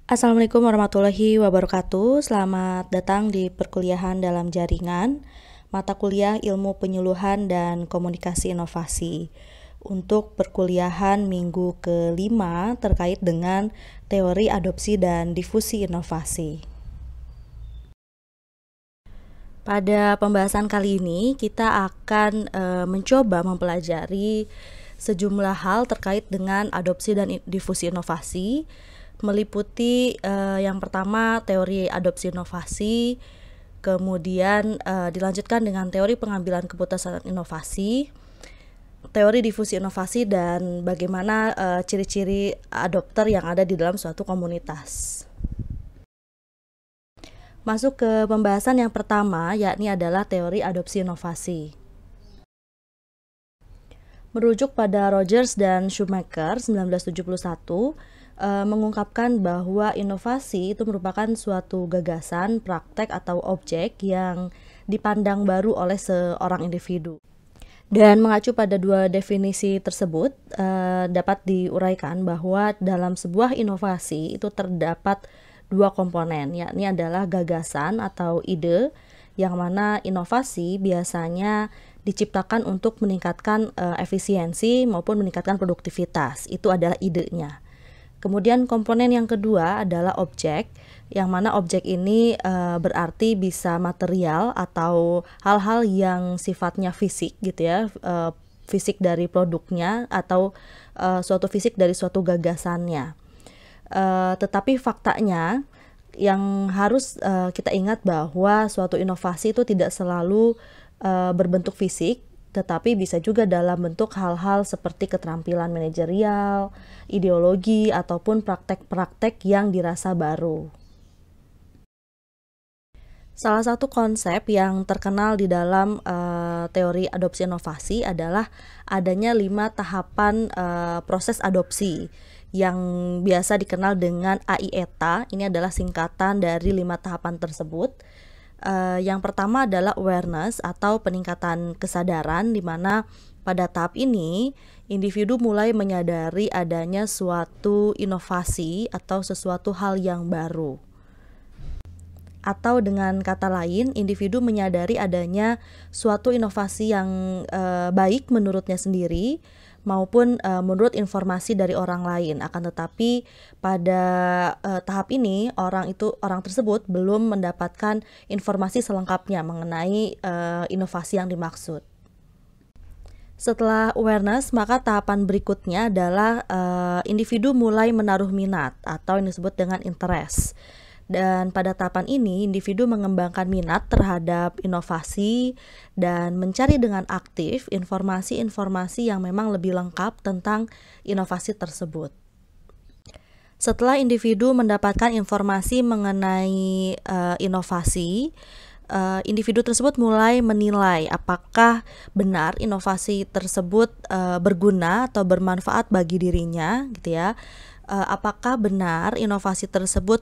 Assalamualaikum warahmatullahi wabarakatuh. Selamat datang di perkuliahan dalam jaringan, mata kuliah Ilmu Penyuluhan dan Komunikasi Inovasi. Untuk perkuliahan minggu kelima terkait dengan teori adopsi dan difusi inovasi. Pada pembahasan kali ini kita akan mencoba mempelajari sejumlah hal terkait dengan adopsi dan difusi inovasi, meliputi yang pertama teori adopsi inovasi, kemudian dilanjutkan dengan teori pengambilan keputusan inovasi, teori difusi inovasi, dan bagaimana ciri-ciri adopter yang ada di dalam suatu komunitas. Masuk ke pembahasan yang pertama, yakni adalah teori adopsi inovasi. Merujuk pada Rogers dan Schumacher 1971, mengungkapkan bahwa inovasi itu merupakan suatu gagasan, praktek, atau objek yang dipandang baru oleh seorang individu. Dan mengacu pada dua definisi tersebut, dapat diuraikan bahwa dalam sebuah inovasi itu terdapat dua komponen, yakni adalah gagasan atau ide, yang mana inovasi biasanya diciptakan untuk meningkatkan efisiensi maupun meningkatkan produktivitas. Itu adalah idenya. Kemudian komponen yang kedua adalah objek, yang mana objek ini berarti bisa material atau hal-hal yang sifatnya fisik gitu ya, fisik dari produknya atau suatu fisik dari suatu gagasannya. Tetapi faktanya yang harus kita ingat bahwa suatu inovasi itu tidak selalu berbentuk fisik, tetapi bisa juga dalam bentuk hal-hal seperti keterampilan manajerial, ideologi, ataupun praktek-praktek yang dirasa baru. Salah satu konsep yang terkenal di dalam teori adopsi inovasi adalah adanya 5 tahapan proses adopsi yang biasa dikenal dengan AIETA. Ini adalah singkatan dari 5 tahapan tersebut. Yang pertama adalah awareness atau peningkatan kesadaran, di mana pada tahap ini individu mulai menyadari adanya suatu inovasi atau sesuatu hal yang baru. Atau dengan kata lain, individu menyadari adanya suatu inovasi yang baik menurutnya sendiri maupun menurut informasi dari orang lain. Akan tetapi pada tahap ini orang tersebut belum mendapatkan informasi selengkapnya mengenai inovasi yang dimaksud. Setelah awareness, maka tahapan berikutnya adalah individu mulai menaruh minat atau yang disebut dengan interest. Dan pada tahapan ini, individu mengembangkan minat terhadap inovasi dan mencari dengan aktif informasi-informasi yang memang lebih lengkap tentang inovasi tersebut. Setelah individu mendapatkan informasi mengenai inovasi, individu tersebut mulai menilai apakah benar inovasi tersebut berguna atau bermanfaat bagi dirinya, gitu ya. Apakah benar inovasi tersebut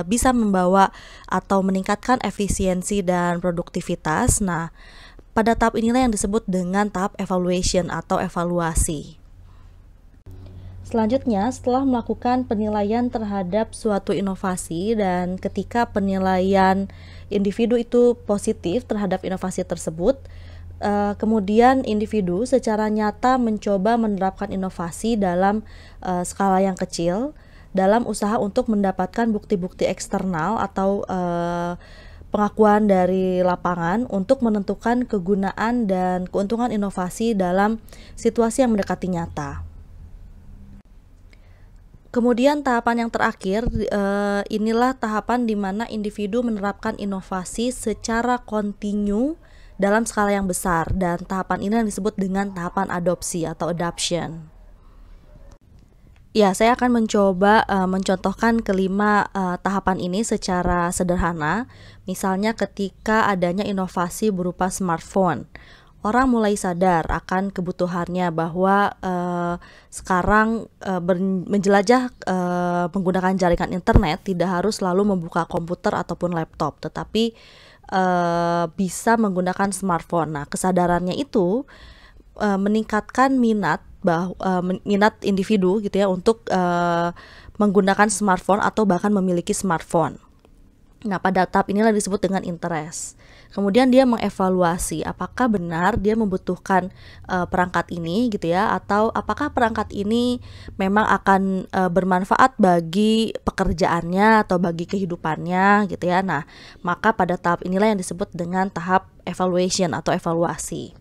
bisa membawa atau meningkatkan efisiensi dan produktivitas. Nah, pada tahap inilah yang disebut dengan tahap evaluation atau evaluasi. Selanjutnya, setelah melakukan penilaian terhadap suatu inovasi dan ketika penilaian individu itu positif terhadap inovasi tersebut, kemudian individu secara nyata mencoba menerapkan inovasi dalam skala yang kecil dalam usaha untuk mendapatkan bukti-bukti eksternal atau pengakuan dari lapangan untuk menentukan kegunaan dan keuntungan inovasi dalam situasi yang mendekati nyata. Kemudian tahapan yang terakhir, inilah tahapan di mana individu menerapkan inovasi secara kontinu dalam skala yang besar, dan tahapan ini yang disebut dengan tahapan adopsi atau adoption. Ya, saya akan mencoba mencontohkan kelima tahapan ini secara sederhana. Misalnya ketika adanya inovasi berupa smartphone, orang mulai sadar akan kebutuhannya bahwa sekarang menjelajah menggunakan jaringan internet tidak harus selalu membuka komputer ataupun laptop, tetapi bisa menggunakan smartphone. Nah, kesadarannya itu meningkatkan minat individu gitu ya untuk menggunakan smartphone atau bahkan memiliki smartphone. Nah, pada tahap inilah disebut dengan interest. Kemudian dia mengevaluasi apakah benar dia membutuhkan perangkat ini gitu ya, atau apakah perangkat ini memang akan bermanfaat bagi pekerjaannya atau bagi kehidupannya gitu ya. Nah, maka pada tahap inilah yang disebut dengan tahap evaluation atau evaluasi.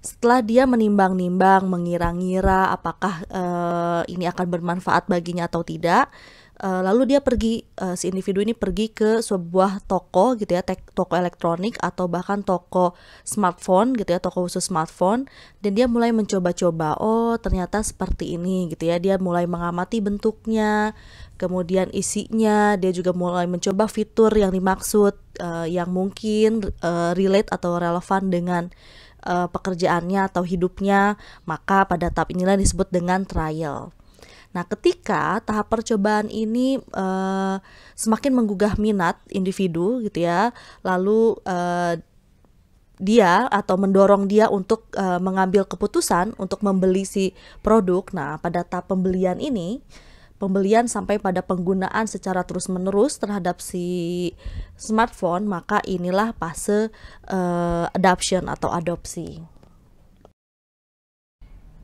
Setelah dia menimbang-nimbang, mengira-ngira apakah ini akan bermanfaat baginya atau tidak, lalu dia pergi, si individu ini pergi ke sebuah toko gitu ya, toko elektronik atau bahkan toko smartphone gitu ya, toko khusus smartphone, dan dia mulai mencoba-coba, oh ternyata seperti ini gitu ya. Dia mulai mengamati bentuknya, kemudian isinya, dia juga mulai mencoba fitur yang dimaksud, yang mungkin relate atau relevan dengan pekerjaannya atau hidupnya. Maka pada tahap inilah disebut dengan trial. Nah, ketika tahap percobaan ini semakin menggugah minat individu gitu ya, lalu dia atau mendorong dia untuk mengambil keputusan untuk membeli si produk. Nah, pada tahap pembelian sampai pada penggunaan secara terus-menerus terhadap si smartphone, maka inilah fase adoption atau adopsi.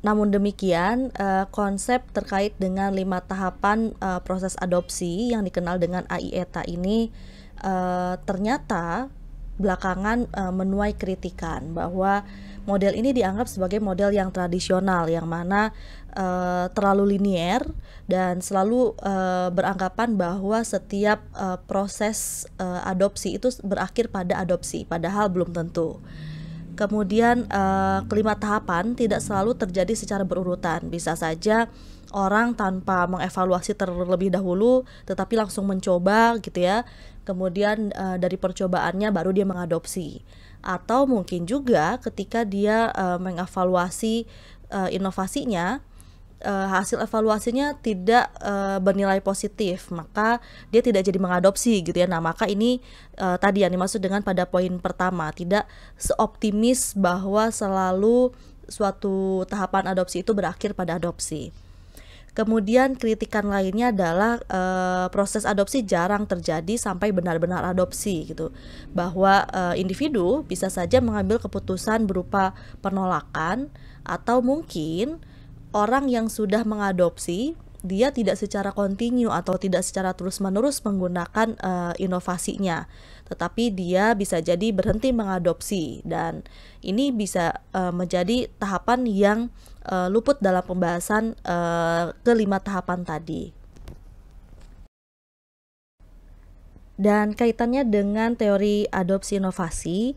Namun demikian, konsep terkait dengan 5 tahapan proses adopsi yang dikenal dengan AIETA ini ternyata belakangan menuai kritikan bahwa model ini dianggap sebagai model yang tradisional, yang mana terlalu linier dan selalu beranggapan bahwa setiap proses adopsi itu berakhir pada adopsi, padahal belum tentu. Kemudian kelima tahapan tidak selalu terjadi secara berurutan. Bisa saja orang tanpa mengevaluasi terlebih dahulu tetapi langsung mencoba gitu ya. Kemudian dari percobaannya baru dia mengadopsi. Atau mungkin juga ketika dia mengevaluasi inovasinya, hasil evaluasinya tidak bernilai positif, maka dia tidak jadi mengadopsi gitu ya. Nah, maka ini tadi yang dimaksud dengan pada poin pertama, tidak seoptimis bahwa selalu suatu tahapan adopsi itu berakhir pada adopsi. Kemudian kritikan lainnya adalah proses adopsi jarang terjadi sampai benar-benar adopsi gitu, bahwa individu bisa saja mengambil keputusan berupa penolakan, atau mungkin orang yang sudah mengadopsi dia tidak secara kontinu atau tidak secara terus-menerus menggunakan inovasinya, tetapi dia bisa jadi berhenti mengadopsi, dan ini bisa menjadi tahapan yang luput dalam pembahasan kelima tahapan tadi. Dan kaitannya dengan teori adopsi inovasi,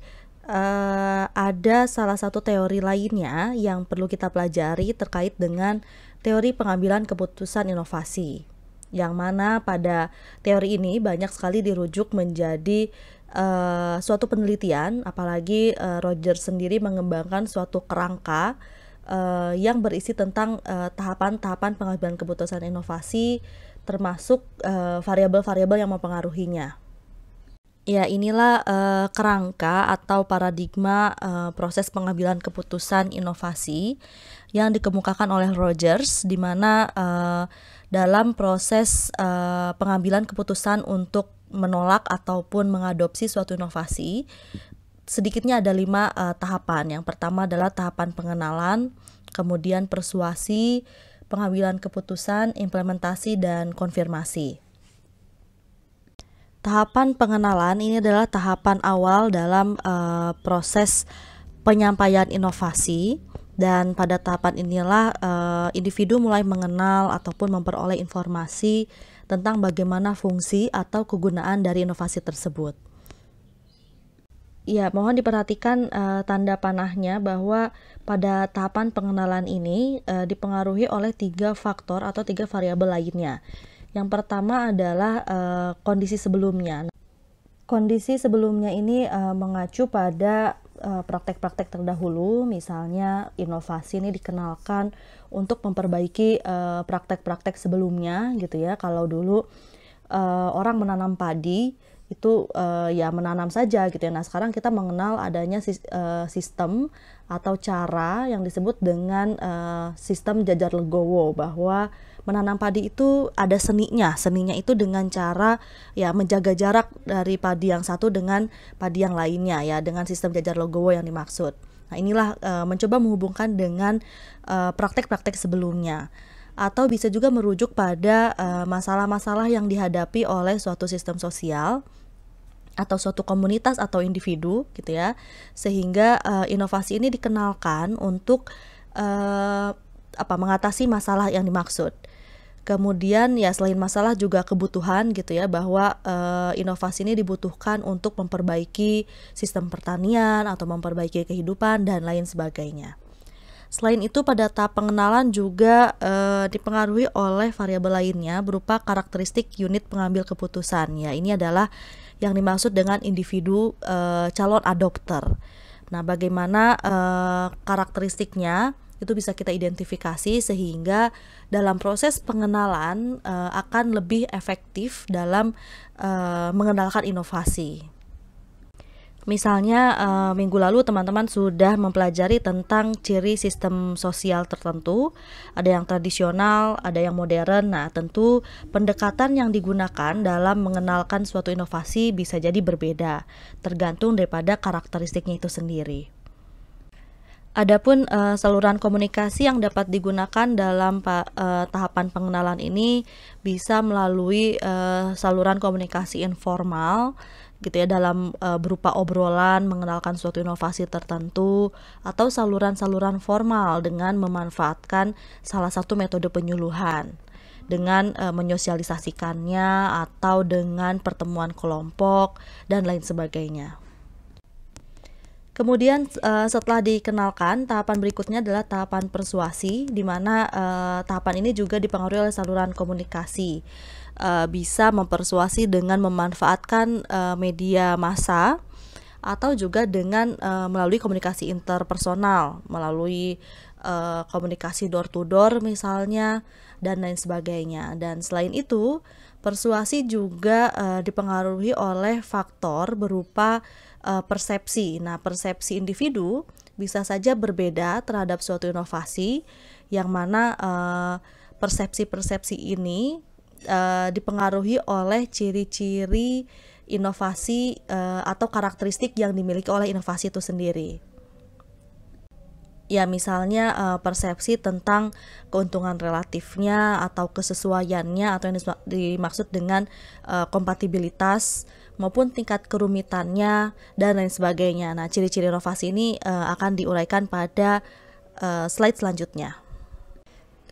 ada salah satu teori lainnya yang perlu kita pelajari terkait dengan teori pengambilan keputusan inovasi, yang mana pada teori ini banyak sekali dirujuk menjadi suatu penelitian, apalagi Rogers sendiri mengembangkan suatu kerangka yang berisi tentang tahapan-tahapan pengambilan keputusan inovasi, termasuk variabel-variabel yang mempengaruhinya. Ya, inilah kerangka atau paradigma proses pengambilan keputusan inovasi yang dikemukakan oleh Rogers, di mana dalam proses pengambilan keputusan untuk menolak ataupun mengadopsi suatu inovasi, sedikitnya ada 5 tahapan. Yang pertama adalah tahapan pengenalan, kemudian persuasi, pengambilan keputusan, implementasi, dan konfirmasi. Tahapan pengenalan ini adalah tahapan awal dalam proses penyampaian inovasi, dan pada tahapan inilah individu mulai mengenal ataupun memperoleh informasi tentang bagaimana fungsi atau kegunaan dari inovasi tersebut. Ya, mohon diperhatikan tanda panahnya bahwa pada tahapan pengenalan ini dipengaruhi oleh 3 faktor atau 3 variabel lainnya. Yang pertama adalah kondisi sebelumnya. Kondisi sebelumnya ini mengacu pada praktek-praktek terdahulu, misalnya inovasi ini dikenalkan untuk memperbaiki praktek-praktek sebelumnya gitu ya. Kalau dulu orang menanam padi itu ya menanam saja gitu ya. Nah, sekarang kita mengenal adanya sistem atau cara yang disebut dengan sistem jajar legowo, bahwa menanam padi itu ada seninya. Seninya itu dengan cara ya menjaga jarak dari padi yang satu dengan padi yang lainnya ya, dengan sistem jajar legowo yang dimaksud. Nah, inilah mencoba menghubungkan dengan praktek-praktek sebelumnya. Atau bisa juga merujuk pada masalah-masalah yang dihadapi oleh suatu sistem sosial atau suatu komunitas atau individu gitu ya, sehingga inovasi ini dikenalkan untuk mengatasi masalah yang dimaksud. Kemudian ya selain masalah juga kebutuhan gitu ya, bahwa inovasi ini dibutuhkan untuk memperbaiki sistem pertanian atau memperbaiki kehidupan dan lain sebagainya. Selain itu, pada tahap pengenalan juga dipengaruhi oleh variabel lainnya berupa karakteristik unit pengambil keputusan. Ya, ini adalah yang dimaksud dengan individu calon adopter. Nah, bagaimana karakteristiknya itu bisa kita identifikasi sehingga dalam proses pengenalan akan lebih efektif dalam mengenalkan inovasi. Misalnya minggu lalu teman-teman sudah mempelajari tentang ciri sistem sosial tertentu, ada yang tradisional, ada yang modern. Nah, tentu pendekatan yang digunakan dalam mengenalkan suatu inovasi bisa jadi berbeda, tergantung daripada karakteristiknya itu sendiri. Adapun saluran komunikasi yang dapat digunakan dalam tahapan pengenalan ini bisa melalui saluran komunikasi informal gitu ya, dalam berupa obrolan mengenalkan suatu inovasi tertentu, atau saluran-saluran formal dengan memanfaatkan salah satu metode penyuluhan dengan menyosialisasikannya atau dengan pertemuan kelompok dan lain sebagainya. Kemudian setelah dikenalkan, tahapan berikutnya adalah tahapan persuasi, di mana tahapan ini juga dipengaruhi oleh saluran komunikasi. Bisa mempersuasi dengan memanfaatkan media massa atau juga dengan melalui komunikasi interpersonal, melalui komunikasi door to door misalnya, dan lain sebagainya. Dan selain itu, persuasi juga dipengaruhi oleh faktor berupa persepsi. Nah, persepsi individu bisa saja berbeda terhadap suatu inovasi, yang mana persepsi-persepsi ini dipengaruhi oleh ciri-ciri inovasi atau karakteristik yang dimiliki oleh inovasi itu sendiri. Ya, misalnya persepsi tentang keuntungan relatifnya atau kesesuaiannya, atau yang dimaksud dengan kompatibilitas, maupun tingkat kerumitannya dan lain sebagainya. Nah, ciri-ciri inovasi ini akan diuraikan pada slide selanjutnya.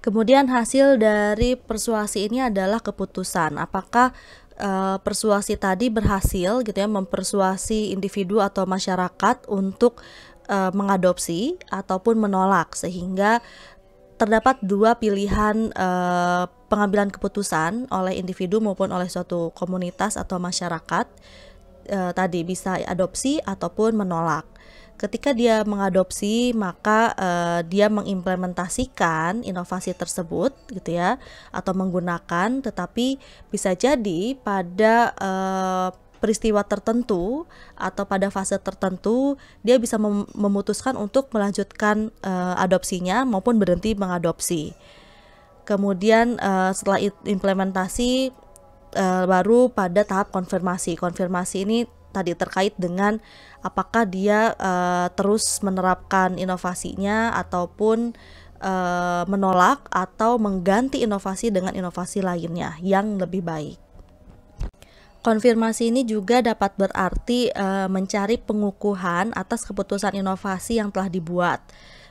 Kemudian hasil dari persuasi ini adalah keputusan. Apakah persuasi tadi berhasil gitu ya, mempersuasi individu atau masyarakat untuk mengadopsi ataupun menolak, sehingga terdapat dua pilihan pengambilan keputusan oleh individu maupun oleh suatu komunitas atau masyarakat. Tadi bisa adopsi ataupun menolak. Ketika dia mengadopsi, maka dia mengimplementasikan inovasi tersebut gitu ya, atau menggunakan, tetapi bisa jadi pada peristiwa tertentu atau pada fase tertentu dia bisa memutuskan untuk melanjutkan adopsinya maupun berhenti mengadopsi. Kemudian setelah implementasi baru pada tahap konfirmasi. Konfirmasi ini tadi terkait dengan apakah dia terus menerapkan inovasinya ataupun menolak atau mengganti inovasi dengan inovasi lainnya yang lebih baik. Konfirmasi ini juga dapat berarti mencari pengukuhan atas keputusan inovasi yang telah dibuat.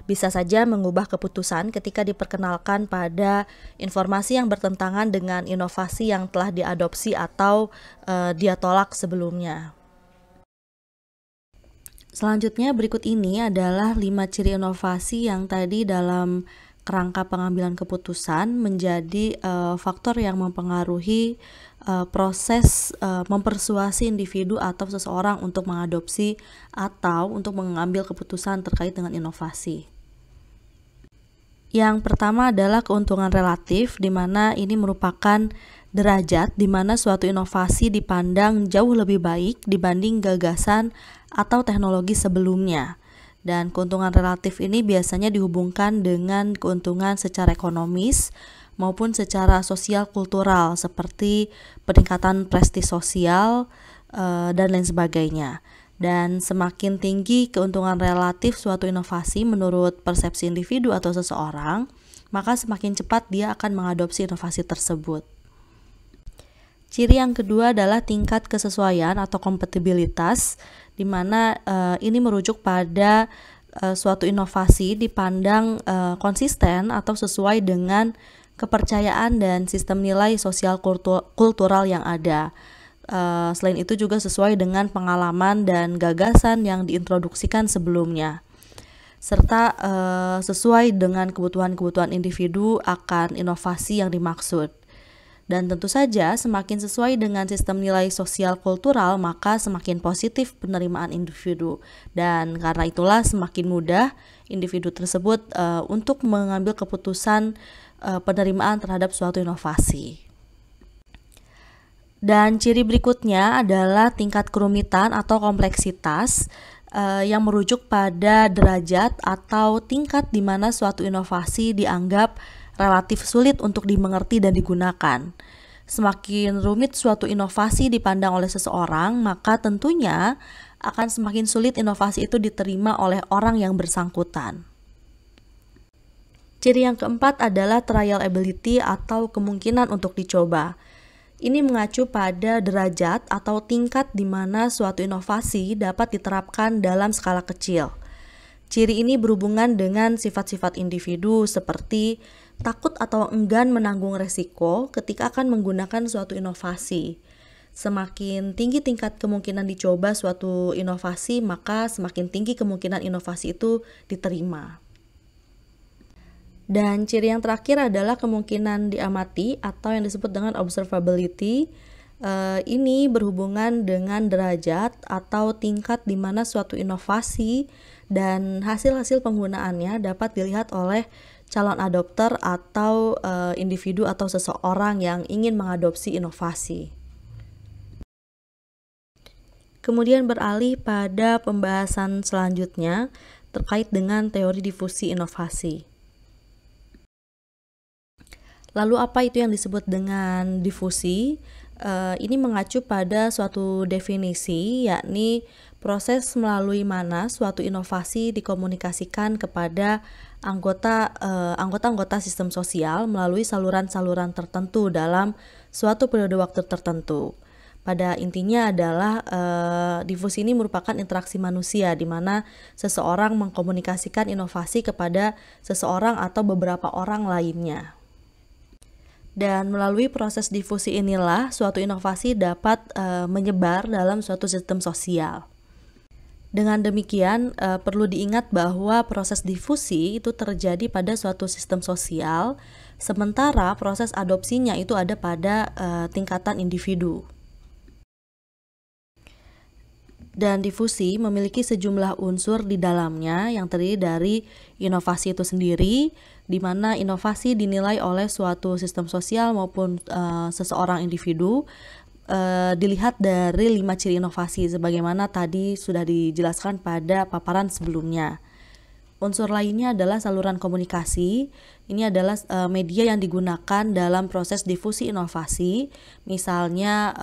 Bisa saja mengubah keputusan ketika diperkenalkan pada informasi yang bertentangan dengan inovasi yang telah diadopsi atau dia tolak sebelumnya. Selanjutnya berikut ini adalah 5 ciri inovasi yang tadi dalam kerangka pengambilan keputusan menjadi faktor yang mempengaruhi proses mempersuasi individu atau seseorang untuk mengadopsi atau untuk mengambil keputusan terkait dengan inovasi. Yang pertama adalah keuntungan relatif, di mana ini merupakan derajat di mana suatu inovasi dipandang jauh lebih baik dibanding gagasan atau teknologi sebelumnya. Dan keuntungan relatif ini biasanya dihubungkan dengan keuntungan secara ekonomis maupun secara sosial kultural seperti peningkatan prestise sosial dan lain sebagainya. Dan semakin tinggi keuntungan relatif suatu inovasi menurut persepsi individu atau seseorang, maka semakin cepat dia akan mengadopsi inovasi tersebut. Ciri yang kedua adalah tingkat kesesuaian atau kompatibilitas, di mana ini merujuk pada suatu inovasi dipandang konsisten atau sesuai dengan kepercayaan dan sistem nilai sosial kultural yang ada. Selain itu juga sesuai dengan pengalaman dan gagasan yang diintroduksikan sebelumnya, serta sesuai dengan kebutuhan-kebutuhan individu akan inovasi yang dimaksud. Dan tentu saja semakin sesuai dengan sistem nilai sosial kultural, maka semakin positif penerimaan individu. Dan karena itulah semakin mudah individu tersebut untuk mengambil keputusan penerimaan terhadap suatu inovasi. Dan ciri berikutnya adalah tingkat kerumitan atau kompleksitas yang merujuk pada derajat atau tingkat di mana suatu inovasi dianggap relatif sulit untuk dimengerti dan digunakan. Semakin rumit suatu inovasi dipandang oleh seseorang, maka tentunya akan semakin sulit inovasi itu diterima oleh orang yang bersangkutan. Ciri yang keempat adalah trial ability atau kemungkinan untuk dicoba. Ini mengacu pada derajat atau tingkat di mana suatu inovasi dapat diterapkan dalam skala kecil. Ciri ini berhubungan dengan sifat-sifat individu seperti takut atau enggan menanggung resiko ketika akan menggunakan suatu inovasi. Semakin tinggi tingkat kemungkinan dicoba suatu inovasi, maka semakin tinggi kemungkinan inovasi itu diterima. Dan ciri yang terakhir adalah kemungkinan diamati atau yang disebut dengan observability. Ini berhubungan dengan derajat atau tingkat di mana suatu inovasi dan hasil-hasil penggunaannya dapat dilihat oleh calon adopter atau individu atau seseorang yang ingin mengadopsi inovasi. Kemudian beralih pada pembahasan selanjutnya terkait dengan teori difusi inovasi. Lalu apa itu yang disebut dengan difusi? Ini mengacu pada suatu definisi, yakni proses melalui mana suatu inovasi dikomunikasikan kepada anggota-anggota sistem sosial melalui saluran-saluran tertentu dalam suatu periode waktu tertentu. Pada intinya adalah difusi ini merupakan interaksi manusia di mana seseorang mengkomunikasikan inovasi kepada seseorang atau beberapa orang lainnya. Dan melalui proses difusi inilah suatu inovasi dapat menyebar dalam suatu sistem sosial. Dengan demikian, perlu diingat bahwa proses difusi itu terjadi pada suatu sistem sosial, sementara proses adopsinya itu ada pada tingkatan individu. Dan difusi memiliki sejumlah unsur di dalamnya yang terdiri dari inovasi itu sendiri, di mana inovasi dinilai oleh suatu sistem sosial maupun seseorang individu dilihat dari 5 ciri inovasi sebagaimana tadi sudah dijelaskan pada paparan sebelumnya. Unsur lainnya adalah saluran komunikasi. Ini adalah media yang digunakan dalam proses difusi inovasi. Misalnya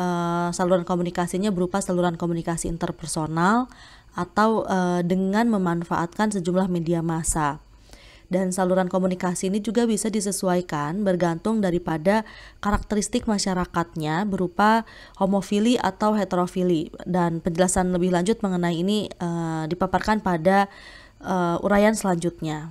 saluran komunikasinya berupa saluran komunikasi interpersonal atau dengan memanfaatkan sejumlah media massa. Dan saluran komunikasi ini juga bisa disesuaikan bergantung daripada karakteristik masyarakatnya berupa homofili atau heterofili. Dan penjelasan lebih lanjut mengenai ini dipaparkan pada uraian selanjutnya.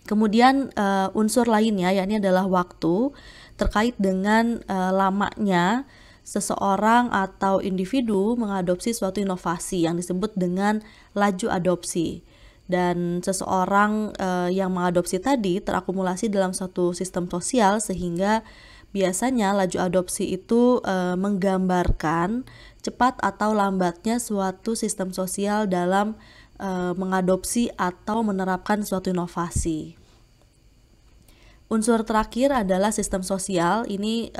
Kemudian unsur lainnya yakni adalah waktu terkait dengan lamanya seseorang atau individu mengadopsi suatu inovasi yang disebut dengan laju adopsi. Dan seseorang yang mengadopsi tadi terakumulasi dalam suatu sistem sosial sehingga biasanya laju adopsi itu menggambarkan cepat atau lambatnya suatu sistem sosial dalam mengadopsi atau menerapkan suatu inovasi. Unsur terakhir adalah sistem sosial. Ini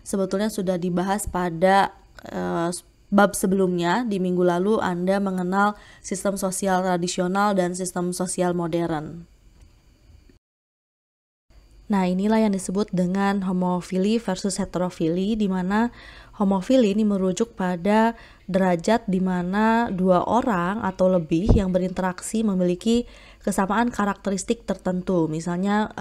sebetulnya sudah dibahas pada bab sebelumnya. Di minggu lalu Anda mengenal sistem sosial tradisional dan sistem sosial modern. Nah, inilah yang disebut dengan homofili versus heterofili, di mana homofili ini merujuk pada derajat di mana dua orang atau lebih yang berinteraksi memiliki kesamaan karakteristik tertentu, misalnya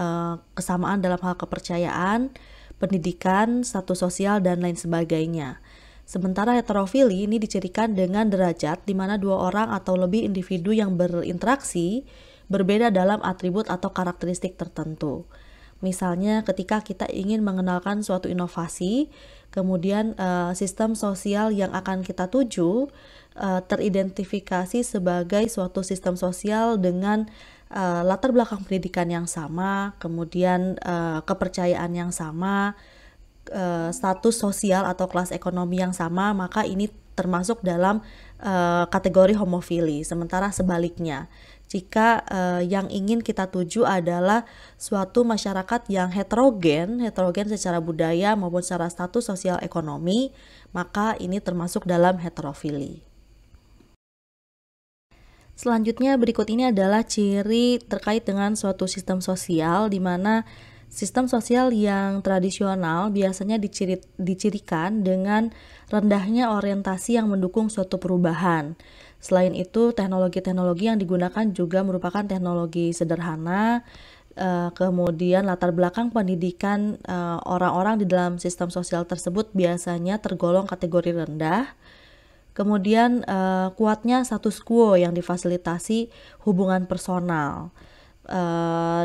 kesamaan dalam hal kepercayaan, pendidikan, status sosial, dan lain sebagainya. Sementara heterofili ini dicirikan dengan derajat di mana dua orang atau lebih individu yang berinteraksi berbeda dalam atribut atau karakteristik tertentu. Misalnya ketika kita ingin mengenalkan suatu inovasi, kemudian sistem sosial yang akan kita tuju teridentifikasi sebagai suatu sistem sosial dengan latar belakang pendidikan yang sama, kemudian kepercayaan yang sama, status sosial atau kelas ekonomi yang sama, maka ini termasuk dalam kategori homofili. Sementara sebaliknya, jika yang ingin kita tuju adalah suatu masyarakat yang heterogen secara budaya maupun secara status sosial ekonomi, maka ini termasuk dalam heterofili. Selanjutnya berikut ini adalah ciri terkait dengan suatu sistem sosial, di mana sistem sosial yang tradisional biasanya dicirikan dengan rendahnya orientasi yang mendukung suatu perubahan. Selain itu, teknologi-teknologi yang digunakan juga merupakan teknologi sederhana. Kemudian latar belakang pendidikan orang-orang di dalam sistem sosial tersebut biasanya tergolong kategori rendah. Kemudian kuatnya status quo yang difasilitasi hubungan personal.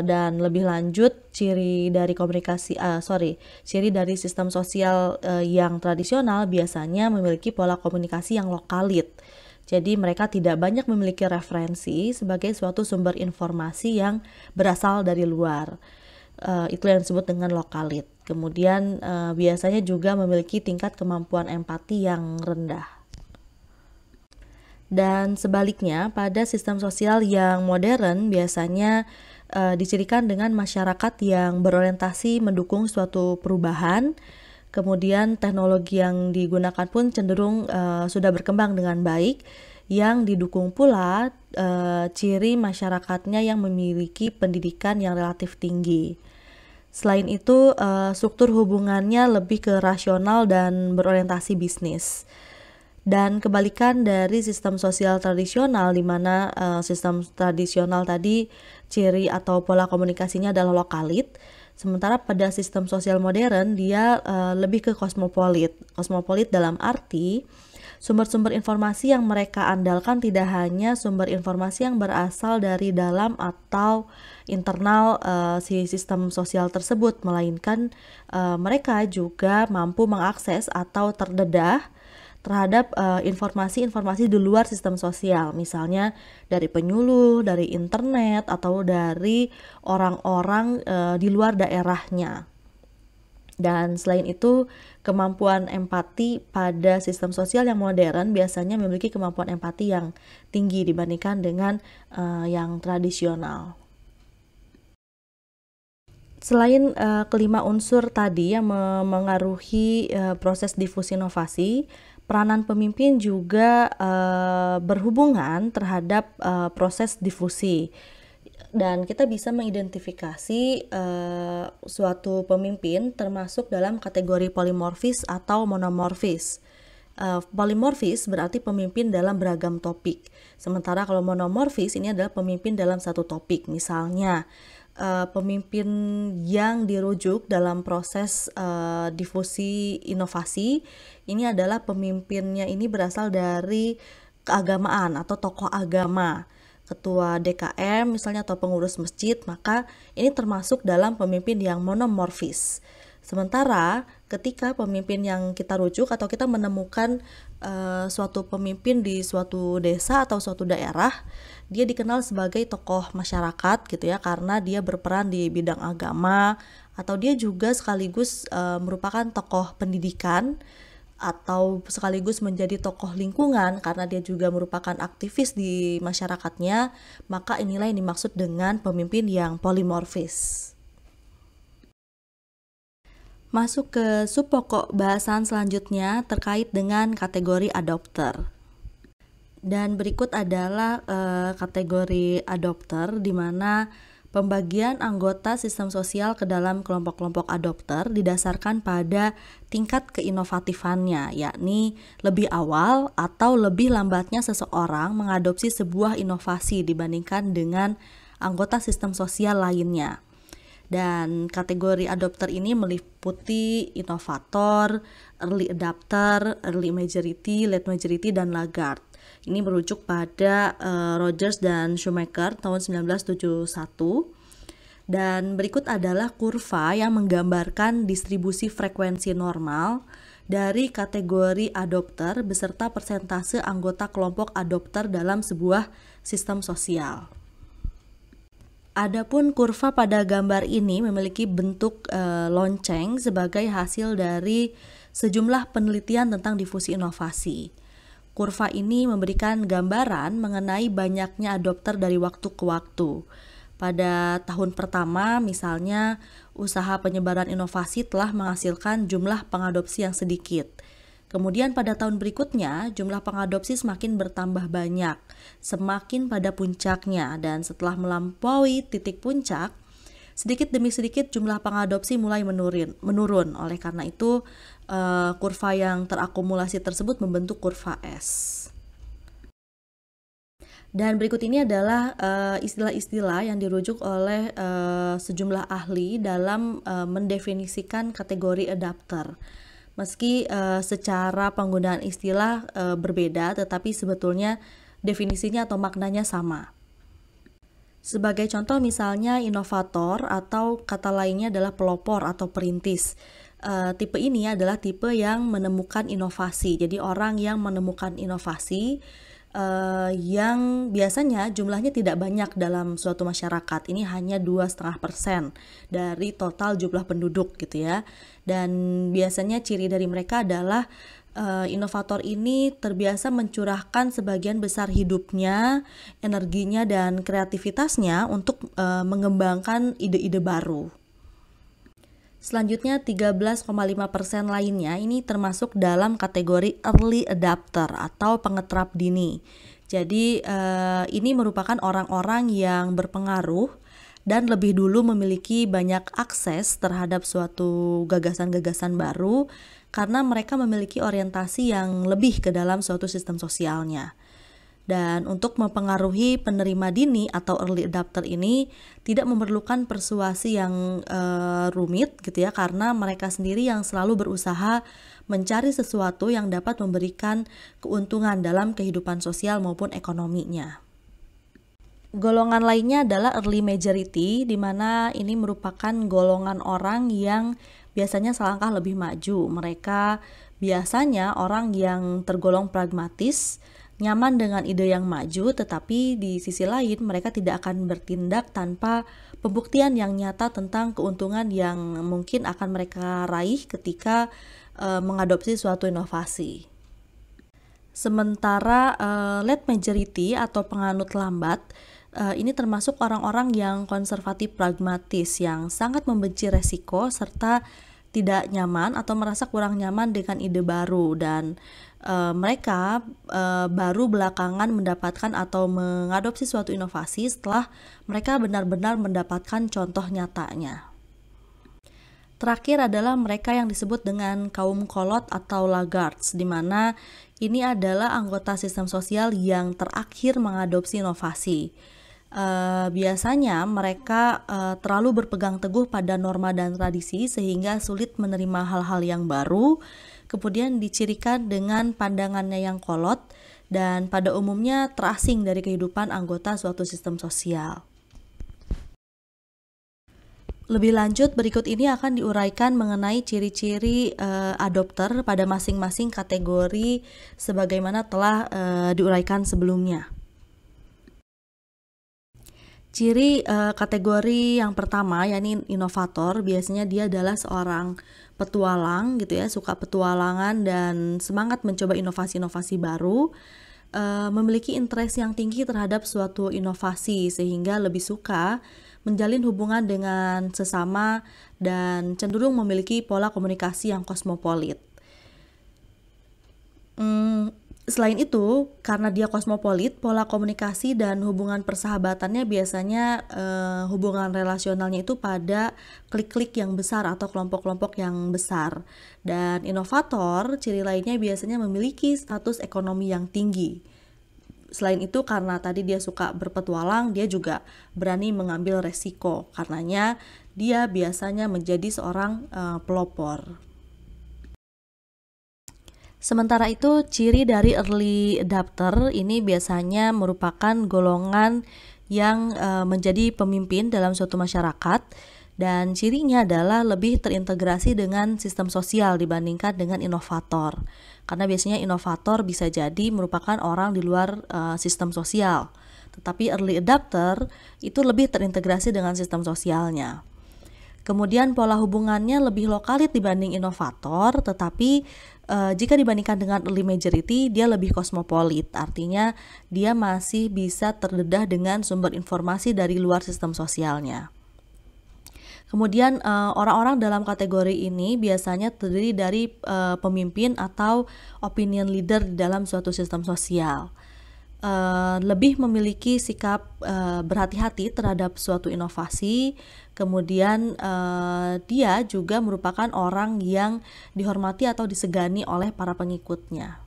Dan lebih lanjut, ciri dari sistem sosial yang tradisional biasanya memiliki pola komunikasi yang lokalit. Jadi mereka tidak banyak memiliki referensi sebagai suatu sumber informasi yang berasal dari luar. Itu yang disebut dengan lokalit. Kemudian biasanya juga memiliki tingkat kemampuan empati yang rendah. Dan sebaliknya, pada sistem sosial yang modern biasanya dicirikan dengan masyarakat yang berorientasi mendukung suatu perubahan. Kemudian teknologi yang digunakan pun cenderung sudah berkembang dengan baik, yang didukung pula ciri masyarakatnya yang memiliki pendidikan yang relatif tinggi. Selain itu, struktur hubungannya lebih ke rasional dan berorientasi bisnis. Dan kebalikan dari sistem sosial tradisional, di mana sistem tradisional tadi ciri atau pola komunikasinya adalah lokalit, sementara pada sistem sosial modern dia lebih ke kosmopolit. Kosmopolit dalam arti sumber-sumber informasi yang mereka andalkan tidak hanya sumber informasi yang berasal dari dalam atau internal si sistem sosial tersebut, melainkan mereka juga mampu mengakses atau terdedah terhadap informasi-informasi di luar sistem sosial, misalnya dari penyuluh, dari internet, atau dari orang-orang di luar daerahnya. Dan selain itu, kemampuan empati pada sistem sosial yang modern biasanya memiliki kemampuan empati yang tinggi dibandingkan dengan yang tradisional. Selain kelima unsur tadi yang mengaruhi proses difusi inovasi, peranan pemimpin juga berhubungan terhadap proses difusi. Dan kita bisa mengidentifikasi suatu pemimpin termasuk dalam kategori polimorfis atau monomorfis. Polimorfis berarti pemimpin dalam beragam topik. Sementara kalau monomorfis ini adalah pemimpin dalam satu topik. Misalnya pemimpin yang dirujuk dalam proses difusi inovasi ini adalah pemimpinnya ini berasal dari keagamaan atau tokoh agama, ketua DKM misalnya atau pengurus masjid, maka ini termasuk dalam pemimpin yang monomorfis. Sementara ketika pemimpin yang kita rujuk atau kita menemukan suatu pemimpin di suatu desa atau suatu daerah, dia dikenal sebagai tokoh masyarakat gitu ya, karena dia berperan di bidang agama, atau dia juga sekaligus merupakan tokoh pendidikan, atau sekaligus menjadi tokoh lingkungan karena dia juga merupakan aktivis di masyarakatnya, maka inilah yang dimaksud dengan pemimpin yang polimorfis. Masuk ke subpokok bahasan selanjutnya terkait dengan kategori adopter. Dan berikut adalah kategori adopter, di mana Pembagian anggota sistem sosial ke dalam kelompok-kelompok adopter didasarkan pada tingkat keinovatifannya, yakni lebih awal atau lebih lambatnya seseorang mengadopsi sebuah inovasi dibandingkan dengan anggota sistem sosial lainnya. Dan kategori adopter ini meliputi inovator, early adapter, early majority, late majority, dan laggard. Ini merujuk pada Rogers dan Shoemaker tahun 1971. Dan berikut adalah kurva yang menggambarkan distribusi frekuensi normal dari kategori adopter beserta persentase anggota kelompok adopter dalam sebuah sistem sosial. Adapun kurva pada gambar ini memiliki bentuk lonceng sebagai hasil dari sejumlah penelitian tentang difusi inovasi. Kurva ini memberikan gambaran mengenai banyaknya adopter dari waktu ke waktu. Pada tahun pertama, misalnya, usaha penyebaran inovasi telah menghasilkan jumlah pengadopsi yang sedikit. Kemudian pada tahun berikutnya, jumlah pengadopsi semakin bertambah banyak, semakin pada puncaknya, dan setelah melampaui titik puncak, sedikit demi sedikit jumlah pengadopsi mulai menurun. Oleh karena itu, kurva yang terakumulasi tersebut membentuk kurva S. Dan berikut ini adalah istilah-istilah yang dirujuk oleh sejumlah ahli dalam mendefinisikan kategori adapter. Meski secara penggunaan istilah berbeda, tetapi sebetulnya definisinya atau maknanya sama. Sebagai contoh misalnya inovator atau kata lainnya adalah pelopor atau perintis. Tipe ini adalah tipe yang menemukan inovasi. Jadi orang yang menemukan inovasi yang biasanya jumlahnya tidak banyak dalam suatu masyarakat. Ini hanya 2,5% dari total jumlah penduduk gitu ya. Dan biasanya ciri dari mereka adalah inovator ini terbiasa mencurahkan sebagian besar hidupnya, energinya, dan kreativitasnya untuk mengembangkan ide-ide baru. Selanjutnya 13,5% lainnya ini termasuk dalam kategori early adapter atau pengeterap dini. Jadi ini merupakan orang-orang yang berpengaruh dan lebih dulu memiliki banyak akses terhadap suatu gagasan-gagasan baru karena mereka memiliki orientasi yang lebih ke dalam suatu sistem sosialnya. Dan untuk mempengaruhi penerima dini atau early adapter ini tidak memerlukan persuasi yang rumit gitu ya, karena mereka sendiri yang selalu berusaha mencari sesuatu yang dapat memberikan keuntungan dalam kehidupan sosial maupun ekonominya. Golongan lainnya adalah early majority, di mana ini merupakan golongan orang yang biasanya selangkah lebih maju. Mereka biasanya orang yang tergolong pragmatis, nyaman dengan ide yang maju, tetapi di sisi lain mereka tidak akan bertindak tanpa pembuktian yang nyata tentang keuntungan yang mungkin akan mereka raih ketika mengadopsi suatu inovasi. Sementara late majority atau penganut lambat ini termasuk orang-orang yang konservatif pragmatis yang sangat membenci resiko serta tidak nyaman atau merasa kurang nyaman dengan ide baru, dan mereka baru belakangan mendapatkan atau mengadopsi suatu inovasi setelah mereka benar-benar mendapatkan contoh nyatanya. Terakhir adalah mereka yang disebut dengan kaum kolot atau laggards, di mana ini adalah anggota sistem sosial yang terakhir mengadopsi inovasi. Biasanya mereka terlalu berpegang teguh pada norma dan tradisi sehingga sulit menerima hal-hal yang baru, kemudian dicirikan dengan pandangannya yang kolot dan pada umumnya terasing dari kehidupan anggota suatu sistem sosial. Lebih lanjut, berikut ini akan diuraikan mengenai ciri-ciri adopter pada masing-masing kategori sebagaimana telah diuraikan sebelumnya. Ciri kategori yang pertama yakni inovator, biasanya dia adalah seorang petualang gitu ya, suka petualangan dan semangat mencoba inovasi-inovasi baru, memiliki interest yang tinggi terhadap suatu inovasi sehingga lebih suka menjalin hubungan dengan sesama dan cenderung memiliki pola komunikasi yang kosmopolit. Selain itu, karena dia kosmopolit, pola komunikasi dan hubungan persahabatannya biasanya hubungan relasionalnya itu pada klik-klik yang besar atau kelompok-kelompok yang besar. Dan inovator, ciri lainnya biasanya memiliki status ekonomi yang tinggi. Selain itu, karena tadi dia suka berpetualang, dia juga berani mengambil resiko. Karenanya dia biasanya menjadi seorang pelopor. Sementara itu, ciri dari early adopter ini biasanya merupakan golongan yang menjadi pemimpin dalam suatu masyarakat, dan cirinya adalah lebih terintegrasi dengan sistem sosial dibandingkan dengan inovator. Karena biasanya inovator bisa jadi merupakan orang di luar sistem sosial, tetapi early adopter itu lebih terintegrasi dengan sistem sosialnya. Kemudian pola hubungannya lebih lokalit dibanding inovator, tetapi jika dibandingkan dengan early majority, dia lebih kosmopolit. Artinya dia masih bisa terdedah dengan sumber informasi dari luar sistem sosialnya. Kemudian orang-orang dalam kategori ini biasanya terdiri dari pemimpin atau opinion leader di dalam suatu sistem sosial. Lebih memiliki sikap berhati-hati terhadap suatu inovasi. Kemudian dia juga merupakan orang yang dihormati atau disegani oleh para pengikutnya.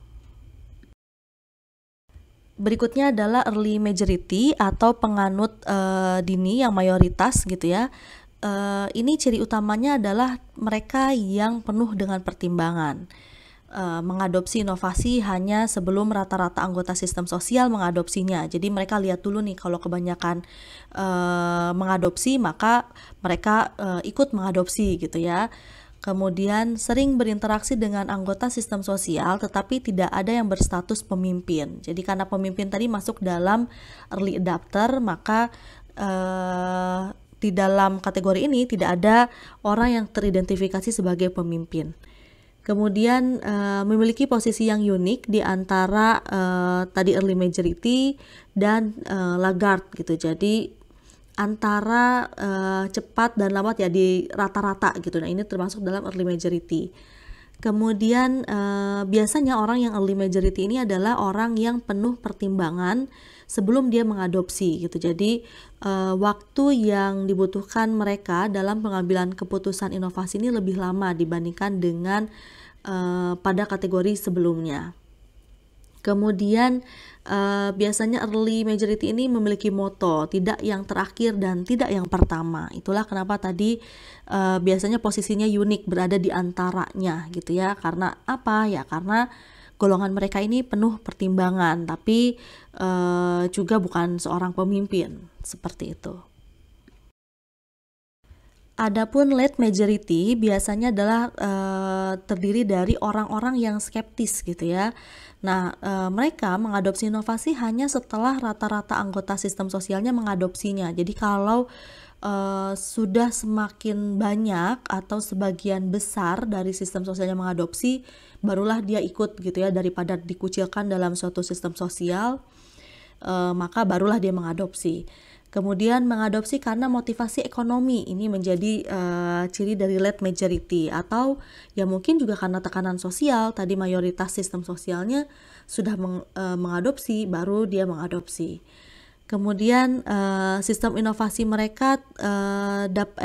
Berikutnya adalah early majority atau penganut dini yang mayoritas gitu ya. Ini ciri utamanya adalah mereka yang penuh dengan pertimbangan. Mengadopsi inovasi hanya sebelum rata-rata anggota sistem sosial mengadopsinya. Jadi mereka lihat dulu nih, kalau kebanyakan mengadopsi, maka mereka ikut mengadopsi gitu ya. Kemudian sering berinteraksi dengan anggota sistem sosial, tetapi tidak ada yang berstatus pemimpin. Jadi karena pemimpin tadi masuk dalam early adopter, maka di dalam kategori ini tidak ada orang yang teridentifikasi sebagai pemimpin. Kemudian memiliki posisi yang unik di antara tadi early majority dan laggard gitu. Jadi antara cepat dan lambat ya di rata-rata gitu. Nah, ini termasuk dalam early majority. Kemudian biasanya orang yang early majority ini adalah orang yang penuh pertimbangan sebelum dia mengadopsi gitu. Jadi waktu yang dibutuhkan mereka dalam pengambilan keputusan inovasi ini lebih lama dibandingkan dengan pada kategori sebelumnya. Kemudian biasanya early majority ini memiliki moto tidak yang terakhir dan tidak yang pertama. Itulah kenapa tadi biasanya posisinya unik, berada di antaranya gitu ya. Karena apa ya? Karena golongan mereka ini penuh pertimbangan, tapi juga bukan seorang pemimpin, seperti itu. Adapun late majority biasanya adalah terdiri dari orang-orang yang skeptis gitu ya. Nah, mereka mengadopsi inovasi hanya setelah rata-rata anggota sistem sosialnya mengadopsinya. Jadi kalau sudah semakin banyak atau sebagian besar dari sistem sosialnya mengadopsi, barulah dia ikut gitu ya, daripada dikucilkan dalam suatu sistem sosial, maka barulah dia mengadopsi. Kemudian mengadopsi karena motivasi ekonomi, ini menjadi ciri dari late majority, atau ya mungkin juga karena tekanan sosial, tadi mayoritas sistem sosialnya sudah mengadopsi, baru dia mengadopsi. Kemudian sistem inovasi mereka,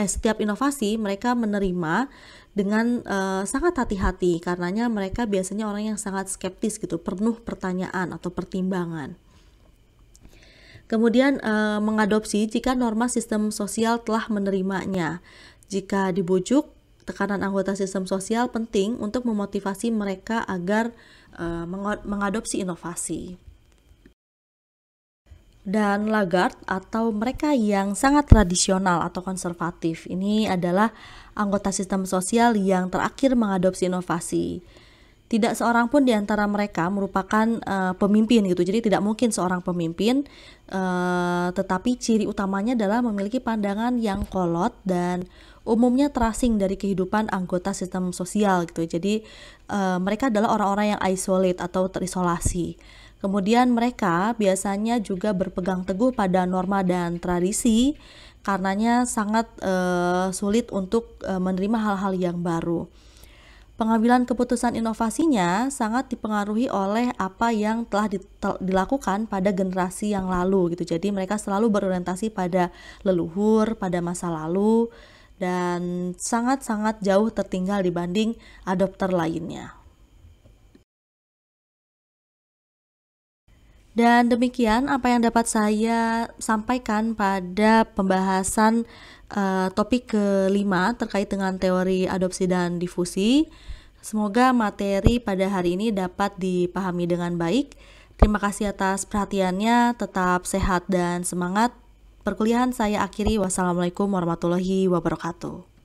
setiap inovasi mereka menerima dengan sangat hati-hati, karenanya mereka biasanya orang yang sangat skeptis gitu, penuh pertanyaan atau pertimbangan. Kemudian mengadopsi jika norma sistem sosial telah menerimanya. Jika dibujuk, tekanan anggota sistem sosial penting untuk memotivasi mereka agar mengadopsi inovasi. Dan laggard atau mereka yang sangat tradisional atau konservatif, ini adalah anggota sistem sosial yang terakhir mengadopsi inovasi. Tidak seorang pun di antara mereka merupakan pemimpin gitu. Jadi tidak mungkin seorang pemimpin, tetapi ciri utamanya adalah memiliki pandangan yang kolot dan umumnya terasing dari kehidupan anggota sistem sosial gitu. Jadi mereka adalah orang-orang yang isolate atau terisolasi. Kemudian mereka biasanya juga berpegang teguh pada norma dan tradisi, karenanya sangat sulit untuk menerima hal-hal yang baru. Pengambilan keputusan inovasinya sangat dipengaruhi oleh apa yang telah dilakukan pada generasi yang lalu gitu. Jadi mereka selalu berorientasi pada leluhur, pada masa lalu, dan sangat-sangat jauh tertinggal dibanding adopter lainnya. Dan demikian apa yang dapat saya sampaikan pada pembahasan topik kelima terkait dengan teori adopsi dan difusi. Semoga materi pada hari ini dapat dipahami dengan baik. Terima kasih atas perhatiannya, tetap sehat dan semangat. Perkuliahan saya akhiri. Wassalamualaikum warahmatullahi wabarakatuh.